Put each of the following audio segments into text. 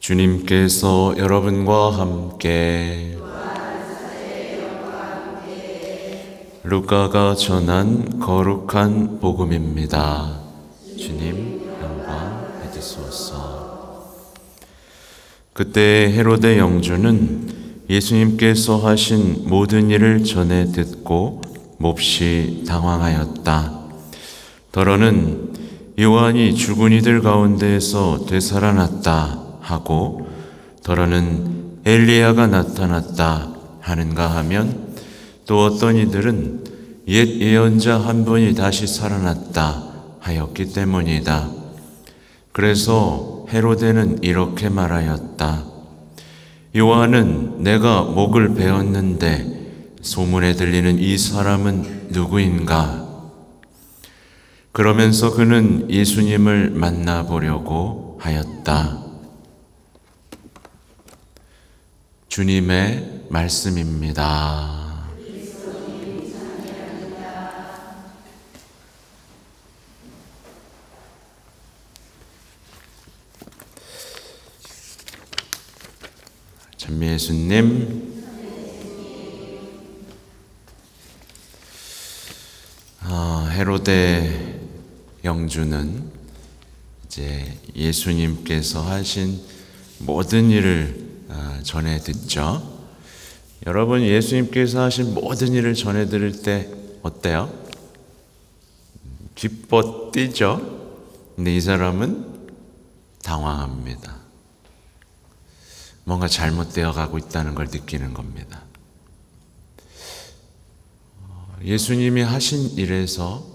주님께서 여러분과 함께 루카가 전한 거룩한 복음입니다. 주님 영광 받으소서. 그때 헤로데 영주는 예수님께서 하신 모든 일을 전해 듣고 몹시 당황하였다. 더러는 요한이 죽은 이들 가운데에서 되살아났다 하고, 더러는 엘리야가 나타났다 하는가 하면, 또 어떤 이들은 옛 예언자 한 분이 다시 살아났다 하였기 때문이다. 그래서 헤로데는 이렇게 말하였다. 요한은 내가 목을 베었는데 소문에 들리는 이 사람은 누구인가? 그러면서 그는 예수님을 만나보려고 하였다. 주님의 말씀입니다. 찬미 예수님, 헤로데 영주는 이제 예수님께서 하신 모든 일을 전해 듣죠. 여러분, 예수님께서 하신 모든 일을 전해 들을 때 어때요? 기뻐 뛰죠? 근데 이 사람은 당황합니다. 뭔가 잘못되어 가고 있다는 걸 느끼는 겁니다. 예수님이 하신 일에서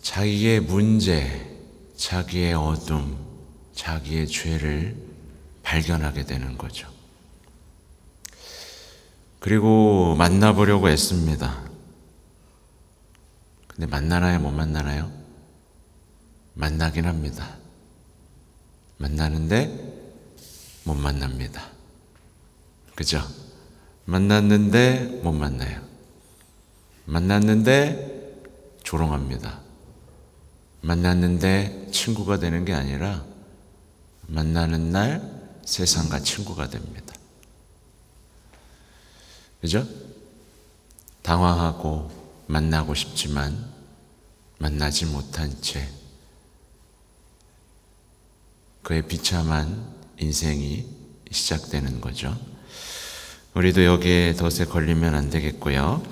자기의 문제, 자기의 어둠, 자기의 죄를 발견하게 되는 거죠. 그리고 만나보려고 했습니다. 근데 만나나요, 못 만나나요? 만나긴 합니다. 만나는데 못 만납니다. 그죠? 만났는데 못 만나요. 만났는데 조롱합니다. 만났는데 친구가 되는 게 아니라 만나는 날 세상과 친구가 됩니다. 그죠? 당황하고 만나고 싶지만 만나지 못한 채 그의 비참한 인생이 시작되는 거죠. 우리도 여기에 덫에 걸리면 안 되겠고요.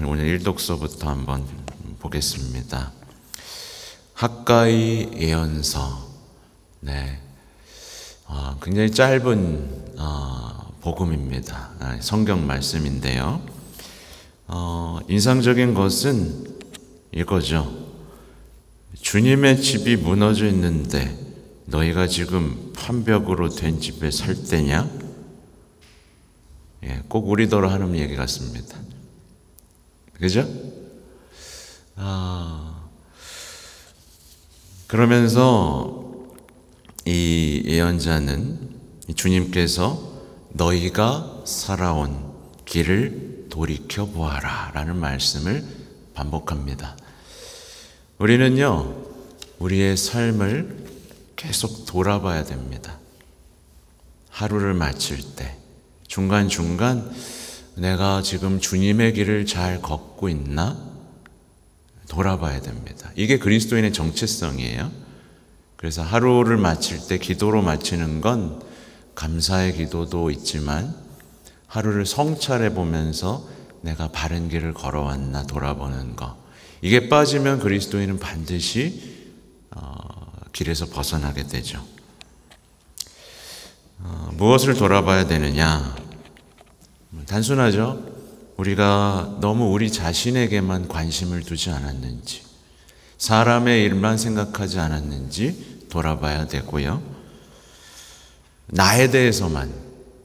오늘 일독서부터 한번 보겠습니다. 학가이 예언서. 네. 굉장히 짧은 복음입니다. 성경 말씀인데요. 인상적인 것은 이거죠. 주님의 집이 무너져 있는데 너희가 지금 판벽으로 된 집에 살 때냐? 꼭 우리더러 하는 얘기 같습니다. 그죠? 그러면서 이 예언자는 주님께서 너희가 살아온 길을 돌이켜 보아라 라는 말씀을 반복합니다. 우리는요, 우리의 삶을 계속 돌아봐야 됩니다. 하루를 마칠 때 중간중간 내가 지금 주님의 길을 잘 걷고 있나? 돌아봐야 됩니다. 이게 그리스도인의 정체성이에요. 그래서 하루를 마칠 때 기도로 마치는 건 감사의 기도도 있지만 하루를 성찰해 보면서 내가 바른 길을 걸어왔나 돌아보는 거. 이게 빠지면 그리스도인은 반드시 길에서 벗어나게 되죠. 무엇을 돌아봐야 되느냐? 단순하죠. 우리가 너무 우리 자신에게만 관심을 두지 않았는지, 사람의 일만 생각하지 않았는지 돌아봐야 되고요. 나에 대해서만,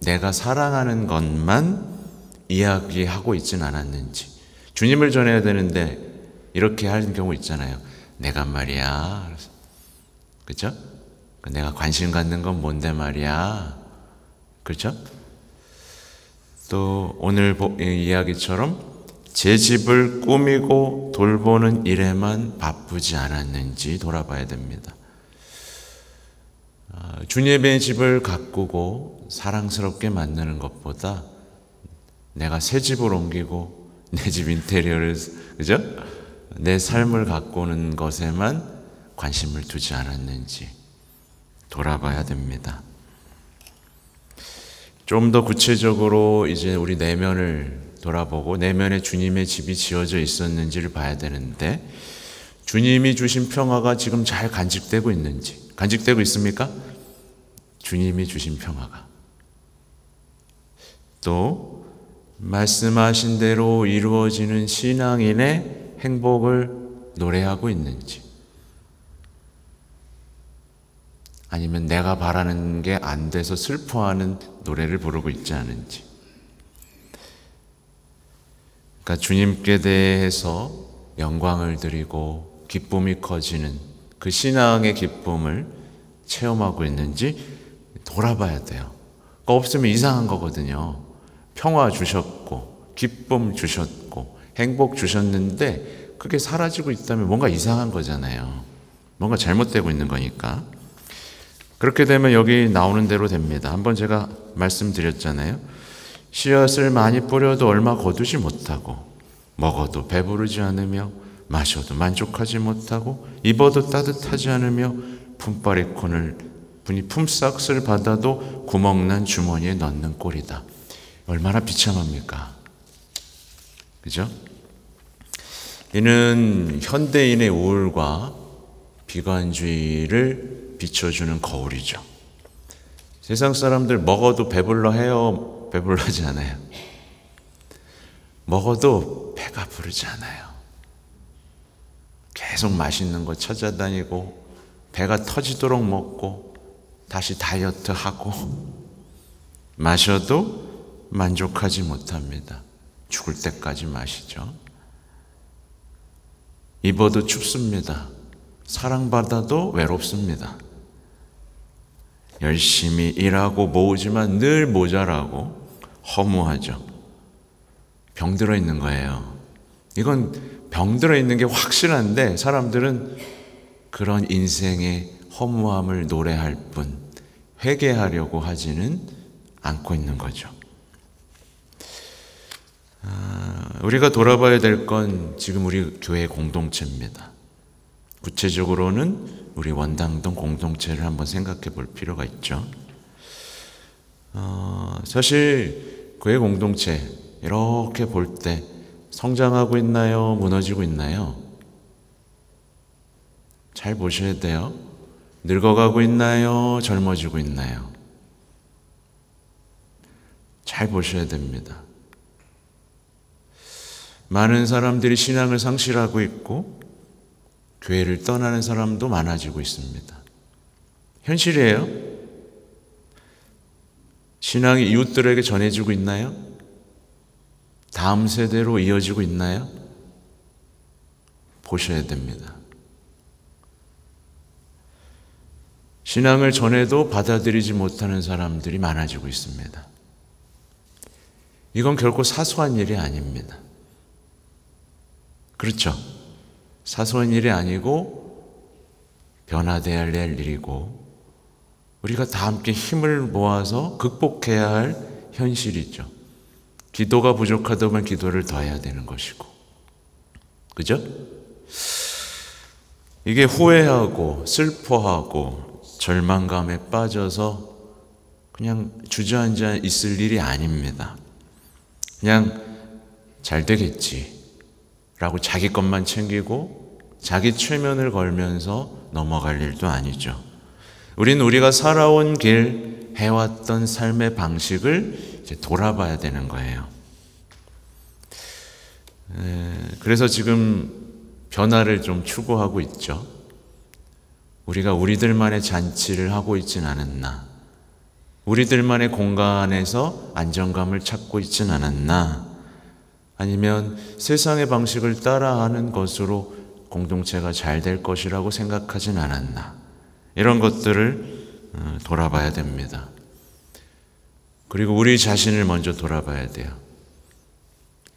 내가 사랑하는 것만 이야기하고 있진 않았는지. 주님을 전해야 되는데 이렇게 하는 경우 있잖아요. 내가 말이야. 그렇죠? 내가 관심 갖는 건 뭔데 말이야. 그렇죠? 또 오늘 이야기처럼 제 집을 꾸미고 돌보는 일에만 바쁘지 않았는지 돌아봐야 됩니다. 주님의 집을 가꾸고 사랑스럽게 만드는 것보다 내가 새 집을 옮기고 내 집 인테리어를, 그죠? 내 삶을 가꾸는 것에만 관심을 두지 않았는지 돌아봐야 됩니다. 좀 더 구체적으로 이제 우리 내면을 돌아보고 내면에 주님의 집이 지어져 있었는지를 봐야 되는데, 주님이 주신 평화가 지금 잘 간직되고 있는지. 간직되고 있습니까? 주님이 주신 평화가. 또 말씀하신 대로 이루어지는 신앙인의 행복을 노래하고 있는지, 아니면 내가 바라는 게 안 돼서 슬퍼하는 노래를 부르고 있지 않은지. 그러니까 주님께 대해서 영광을 드리고 기쁨이 커지는 그 신앙의 기쁨을 체험하고 있는지 돌아봐야 돼요. 그거 없으면 이상한 거거든요. 평화 주셨고 기쁨 주셨고 행복 주셨는데 그게 사라지고 있다면 뭔가 이상한 거잖아요. 뭔가 잘못되고 있는 거니까. 그렇게 되면 여기 나오는 대로 됩니다. 한번 제가 말씀드렸잖아요. 씨앗을 많이 뿌려도 얼마 거두지 못하고, 먹어도 배부르지 않으며, 마셔도 만족하지 못하고, 입어도 따뜻하지 않으며, 품삯을 받아도 구멍난 주머니에 넣는 꼴이다. 얼마나 비참합니까? 그죠? 이는 현대인의 우울과 비관주의를 비춰주는 거울이죠. 세상 사람들 먹어도 배불러 해요? 배불러하지 않아요. 먹어도 배가 부르지 않아요. 계속 맛있는 거 찾아다니고 배가 터지도록 먹고 다시 다이어트 하고, 마셔도 만족하지 못합니다. 죽을 때까지 마시죠. 입어도 춥습니다. 사랑받아도 외롭습니다. 열심히 일하고 모으지만 늘 모자라고 허무하죠. 병들어 있는 거예요. 이건 병들어 있는 게 확실한데 사람들은 그런 인생의 허무함을 노래할 뿐 회개하려고 하지는 않고 있는 거죠. 우리가 돌아봐야 될 건 지금 우리 교회 공동체입니다. 구체적으로는 우리 원당동 공동체를 한번 생각해 볼 필요가 있죠. 사실 교회 공동체 이렇게 볼 때 성장하고 있나요? 무너지고 있나요? 잘 보셔야 돼요. 늙어가고 있나요? 젊어지고 있나요? 잘 보셔야 됩니다. 많은 사람들이 신앙을 상실하고 있고 교회를 떠나는 사람도 많아지고 있습니다. 현실이에요. 신앙이 이웃들에게 전해지고 있나요? 다음 세대로 이어지고 있나요? 보셔야 됩니다. 신앙을 전해도 받아들이지 못하는 사람들이 많아지고 있습니다. 이건 결코 사소한 일이 아닙니다. 그렇죠? 사소한 일이 아니고 변화되어야 할 일이고 우리가 다 함께 힘을 모아서 극복해야 할 현실이죠. 기도가 부족하다면 기도를 더 해야 되는 것이고, 그죠? 이게 후회하고 슬퍼하고 절망감에 빠져서 그냥 주저앉아 있을 일이 아닙니다. 그냥 잘 되겠지 라고 자기 것만 챙기고 자기 최면을 걸면서 넘어갈 일도 아니죠. 우리가 살아온 길, 해왔던 삶의 방식을 이제 돌아봐야 되는 거예요. 그래서 지금 변화를 좀 추구하고 있죠. 우리가 우리들만의 잔치를 하고 있진 않았나, 우리들만의 공간에서 안정감을 찾고 있진 않았나, 아니면 세상의 방식을 따라하는 것으로 공동체가 잘 될 것이라고 생각하진 않았나, 이런 것들을 돌아봐야 됩니다. 그리고 우리 자신을 먼저 돌아봐야 돼요.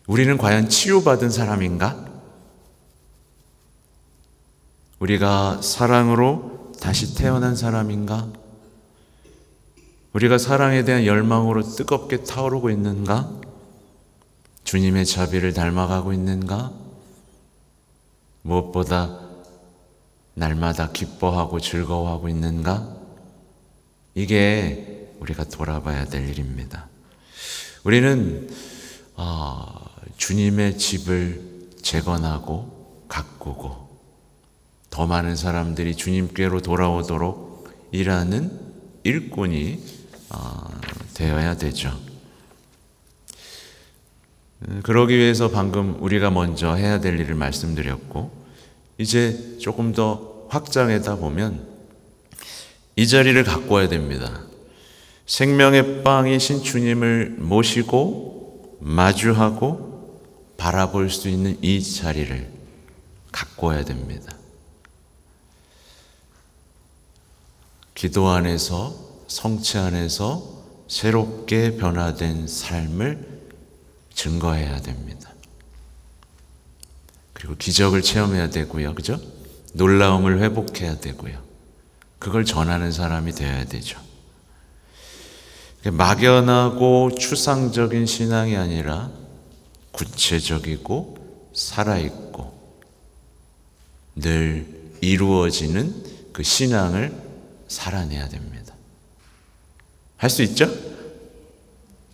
우리는 과연 치유받은 사람인가? 우리가 사랑으로 다시 태어난 사람인가? 우리가 사랑에 대한 열망으로 뜨겁게 타오르고 있는가? 주님의 자비를 닮아가고 있는가? 무엇보다 날마다 기뻐하고 즐거워하고 있는가? 이게 우리가 돌아봐야 될 일입니다. 우리는 주님의 집을 재건하고 가꾸고 더 많은 사람들이 주님께로 돌아오도록 일하는 일꾼이 되어야 되죠. 그러기 위해서 방금 우리가 먼저 해야 될 일을 말씀드렸고, 이제 조금 더 확장하다 보면 이 자리를 가꿔야 됩니다. 생명의 빵이신 주님을 모시고 마주하고 바라볼 수 있는 이 자리를 가꿔야 됩니다. 기도 안에서, 성체 안에서 새롭게 변화된 삶을 증거해야 됩니다. 그리고 기적을 체험해야 되고요. 그죠? 놀라움을 회복해야 되고요. 그걸 전하는 사람이 되어야 되죠. 막연하고 추상적인 신앙이 아니라 구체적이고 살아있고 늘 이루어지는 그 신앙을 살아내야 됩니다. 할 수 있죠?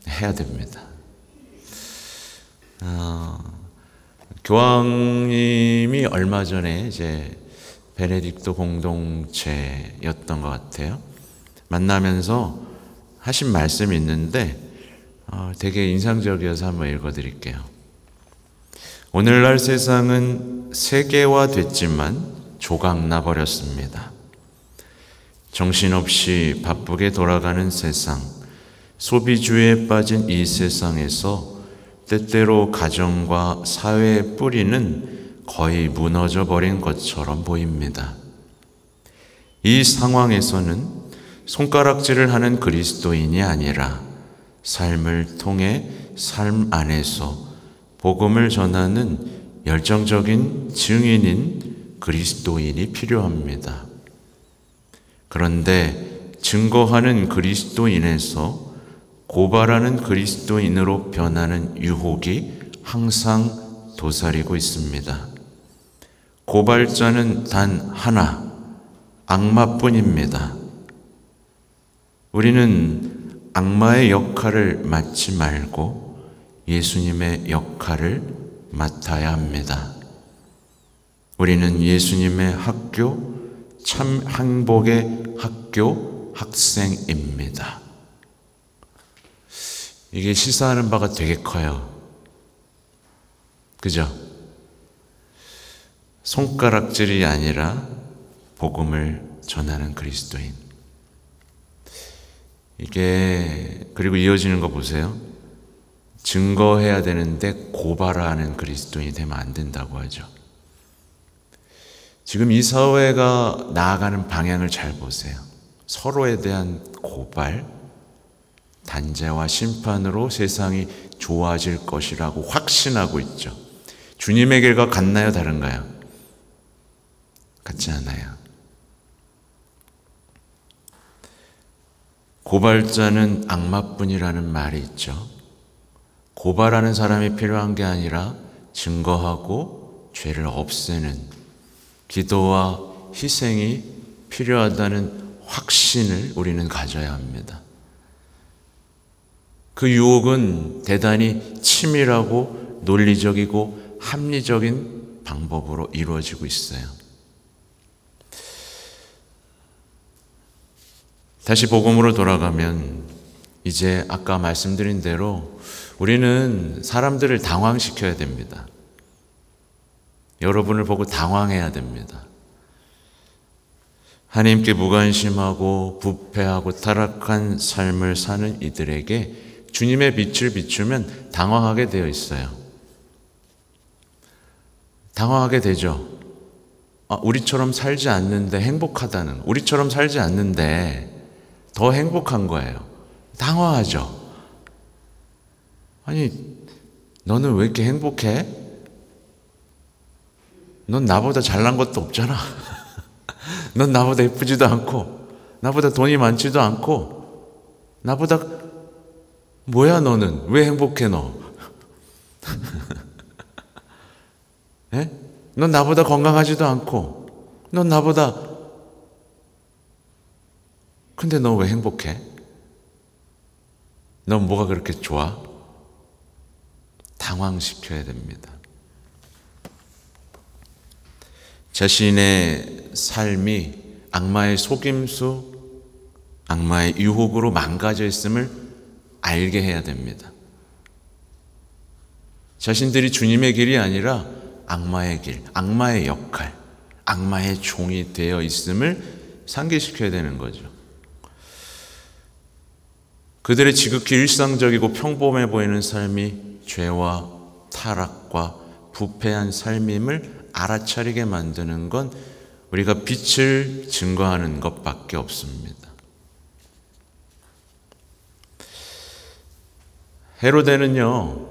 해야 됩니다. 교황님이 얼마 전에 이제 베네딕토 공동체였던 것 같아요. 만나면서 하신 말씀이 있는데 되게 인상적이어서 한번 읽어드릴게요. 오늘날 세상은 세계화됐지만 조각나 버렸습니다. 정신없이 바쁘게 돌아가는 세상, 소비주의에 빠진 이 세상에서 때때로 가정과 사회의 뿌리는 거의 무너져 버린 것처럼 보입니다. 이 상황에서는 손가락질을 하는 그리스도인이 아니라 삶을 통해 삶 안에서 복음을 전하는 열정적인 증인인 그리스도인이 필요합니다. 그런데 증거하는 그리스도인에서 고발하는 그리스도인으로 변하는 유혹이 항상 도사리고 있습니다. 고발자는 단 하나, 악마뿐입니다. 우리는 악마의 역할을 맡지 말고 예수님의 역할을 맡아야 합니다. 우리는 예수님의 학교, 참 행복의 학교 학생입니다. 이게 시사하는 바가 되게 커요. 그죠? 손가락질이 아니라 복음을 전하는 그리스도인. 이게 그리고 이어지는 거 보세요. 증거해야 되는데 고발하는 그리스도인이 되면 안 된다고 하죠. 지금 이 사회가 나아가는 방향을 잘 보세요. 서로에 대한 고발, 단죄와 심판으로 세상이 좋아질 것이라고 확신하고 있죠. 주님의 길과 같나요? 다른가요? 같지 않아요. 고발자는 악마뿐이라는 말이 있죠. 고발하는 사람이 필요한 게 아니라 증거하고 죄를 없애는 기도와 희생이 필요하다는 확신을 우리는 가져야 합니다. 그 유혹은 대단히 치밀하고 논리적이고 합리적인 방법으로 이루어지고 있어요. 다시 복음으로 돌아가면 이제 아까 말씀드린 대로 우리는 사람들을 당황시켜야 됩니다. 여러분을 보고 당황해야 됩니다. 하나님께 무관심하고 부패하고 타락한 삶을 사는 이들에게 주님의 빛을 비추면 당황하게 되어 있어요. 당황하게 되죠. 우리처럼 살지 않는데 행복하다는, 우리처럼 살지 않는데 더 행복한 거예요. 당황하죠. 아니, 너는 왜 이렇게 행복해? 넌 나보다 잘난 것도 없잖아. 넌 나보다 예쁘지도 않고 나보다 돈이 많지도 않고 나보다 뭐야 너는? 왜 행복해 너? 예? 넌 나보다 건강하지도 않고 넌 나보다 근데 너 왜 행복해? 넌 뭐가 그렇게 좋아? 당황시켜야 됩니다. 자신의 삶이 악마의 속임수, 악마의 유혹으로 망가져 있음을 알게 해야 됩니다. 자신들이 주님의 길이 아니라 악마의 길, 악마의 역할, 악마의 종이 되어 있음을 상기시켜야 되는 거죠. 그들의 지극히 일상적이고 평범해 보이는 삶이 죄와 타락과 부패한 삶임을 알아차리게 만드는 건 우리가 빛을 증거하는 것밖에 없습니다. 헤로데는요,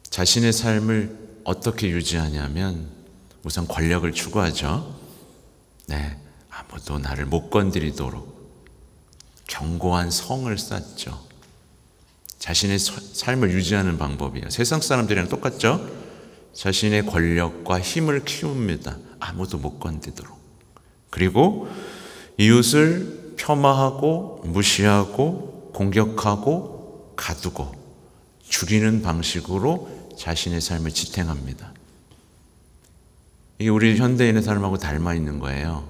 자신의 삶을 어떻게 유지하냐면 우선 권력을 추구하죠. 네, 아무도 나를 못 건드리도록 견고한 성을 쌓죠. 자신의 삶을 유지하는 방법이에요. 세상 사람들이랑 똑같죠? 자신의 권력과 힘을 키웁니다. 아무도 못 건드리도록. 그리고 이웃을 폄하하고 무시하고 공격하고 가두고 죽이는 방식으로 자신의 삶을 지탱합니다. 이게 우리 현대인의 삶하고 닮아 있는 거예요.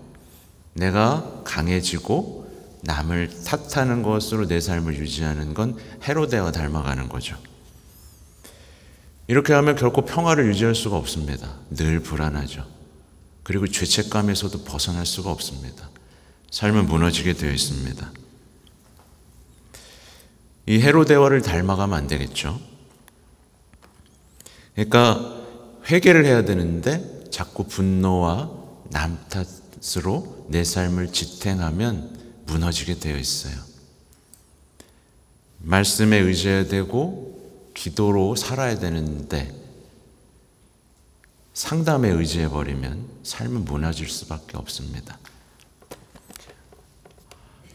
내가 강해지고 남을 탓하는 것으로 내 삶을 유지하는 건 헤로데와 닮아가는 거죠. 이렇게 하면 결코 평화를 유지할 수가 없습니다. 늘 불안하죠. 그리고 죄책감에서도 벗어날 수가 없습니다. 삶은 무너지게 되어 있습니다. 이 헤로데와를 닮아가면 안 되겠죠. 그러니까 회개를 해야 되는데 자꾸 분노와 남 탓으로 내 삶을 지탱하면 무너지게 되어 있어요. 말씀에 의지해야 되고 기도로 살아야 되는데 상담에 의지해버리면 삶은 무너질 수밖에 없습니다.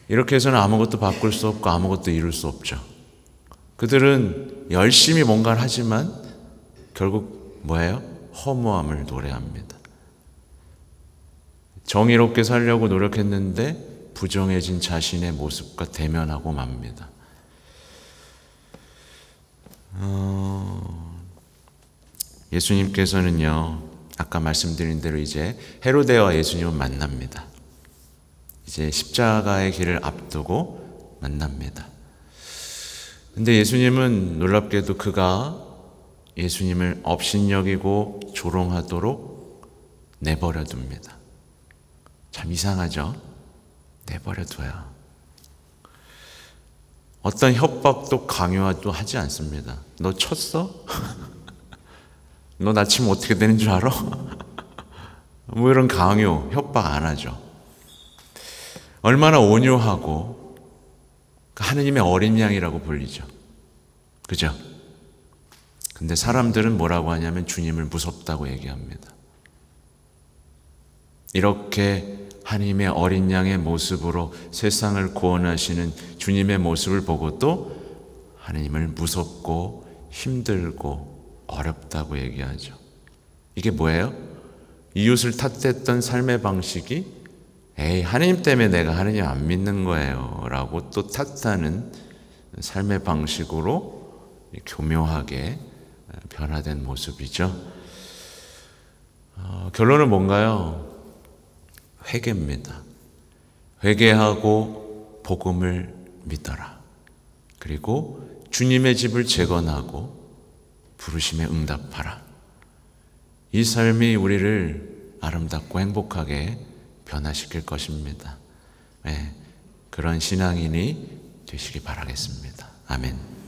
이렇게 해서는 아무것도 바꿀 수 없고 아무것도 이룰 수 없죠. 그들은 열심히 뭔가를 하지만 결국 뭐예요? 허무함을 노래합니다. 정의롭게 살려고 노력했는데 부정해진 자신의 모습과 대면하고 맙니다. 예수님께서는요, 아까 말씀드린 대로 이제 헤로데와 예수님은 만납니다. 이제 십자가의 길을 앞두고 만납니다. 근데 예수님은 놀랍게도 그가 예수님을 업신여기고 조롱하도록 내버려 둡니다. 참 이상하죠? 내버려 둬요. 어떤 협박도 강요도 하지 않습니다. 너 쳤어? 너 나 치면 어떻게 되는 줄 알아? 뭐 이런 강요, 협박 안 하죠. 얼마나 온유하고 하느님의 어린 양이라고 불리죠. 그죠? 근데 사람들은 뭐라고 하냐면 주님을 무섭다고 얘기합니다. 이렇게 하나님의 어린 양의 모습으로 세상을 구원하시는 주님의 모습을 보고도 하나님을 무섭고 힘들고 어렵다고 얘기하죠. 이게 뭐예요? 이웃을 탓했던 삶의 방식이 에이, 하나님 때문에 내가 하나님 안 믿는 거예요 라고 또 탓하는 삶의 방식으로 교묘하게 변화된 모습이죠. 결론은 뭔가요? 회개입니다. 회개하고 복음을 믿어라. 그리고 주님의 집을 재건하고 부르심에 응답하라. 이 삶이 우리를 아름답고 행복하게 변화시킬 것입니다. 네, 그런 신앙인이 되시기 바라겠습니다. 아멘.